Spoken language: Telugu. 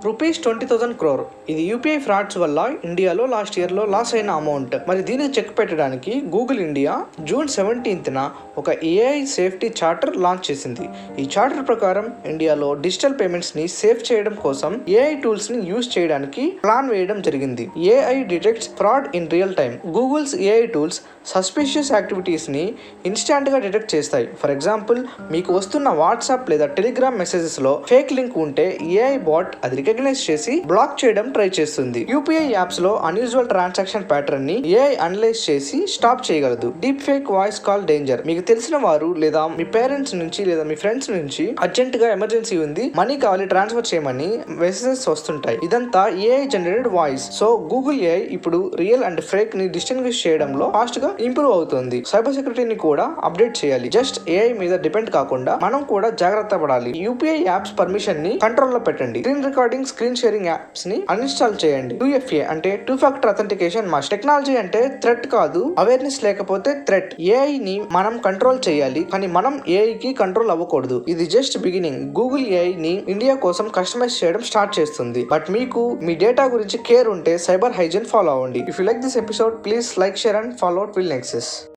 ₹20,000 crore. ఇది యూపీఐ ఫ్రాడ్స్ వల్ల ఇండియాలో లాస్ట్ ఇయర్లో లాస్ అయిన అమౌంట్. మరి దీనికి చెక్ పెట్టడానికి గూగుల్ ఇండియా జూన్ 17న ఒక ఏఐ సేఫ్టీ చార్టర్ లాంచ్ చేసింది. ఈ చార్టర్ ప్రకారం ఇండియాలో డిజిటల్ పేమెంట్స్ ని సేఫ్ చేయడం కోసం ఏఐ టూల్స్ ని యూజ్ చేయడానికి ప్లాన్ వేయడం జరిగింది. AI detects fraud in real time. Google's AI tools suspicious activities ని ఇన్స్టాంట్ గా డిటెక్ట్ చేస్తాయి. ఫర్ ఎగ్జాంపుల్, మీకు వస్తున్న వాట్సాప్ లేదా టెలిగ్రామ్ మెసేజెస్ లో ఫేక్ లింక్ ఉంటే ఏఐ బాట్ అది రికగ్నైజ్ చేసి బ్లాక్ చేయడం ట్రై చేస్తుంది. యూపీఐ యాప్స్ లో అన్యూజువల్ ట్రాన్సాక్షన్ ప్యాటర్న్ ని ఏఐ అనలైజ్ చేసి స్టాప్ చేయగలదు. Deep fake voice call danger. మీకు తెలిసిన వారు లేదా మీ పేరెంట్స్ నుంచి లేదా మీ ఫ్రెండ్స్ నుంచి అర్జెంట్ గా ఎమర్జెన్సీ ఉంది, మనీ కావాలి, ట్రాన్స్ఫర్ చేయమని మెసేజెస్ వస్తుంటాయి. ఇదంతా AI generated voice. So Google AI ఇప్పుడు రియల్ అండ్ ఫేక్ ని డిస్టింగ్విష్ చేయడంలో ఫాస్ట్ గా ఇంప్రూవ్ అవుతుంది. సైబర్ సెక్యూరిటీని కూడా అప్డేట్ చేయాలి. జస్ట్ ఏఐ మీద డిపెండ్ కాకుండా మనం కూడా జాగ్రత్త పడాలి. యూపీఐ యాప్స్ పర్మిషన్ ని కంట్రోల్ లో పెట్టండి. Screen recording, screen sharing apps ని అన్ఇన్స్టాల్ చేయండి. 2FA అంటే 2 ఫ్యాక్టర్ అథెంటికేషన్ మస్ట్. టెక్నాలజీ అంటే థ్రెట్ కాదు, అవేర్నెస్ లేకపోతే థ్రెట్. ఏఐ ని మనం కంట్రోల్ చేయాలి, కానీ మనం ఏఐ కి కంట్రోల్ అవ్వకూడదు. ఇది జస్ట్ బిగినింగ్. గూగుల్ ఏఐ ని ఇండియా కోసం కస్టమైజ్ చేయడం స్టార్ట్ చేస్తుంది. బట్ మీకు మీ డేటా గురించి కేర్ ఉంటే సైబర్ హైజీన్ ఫాలో అవ్వండి. If you like this episode, please like, share and follow Will Nexus.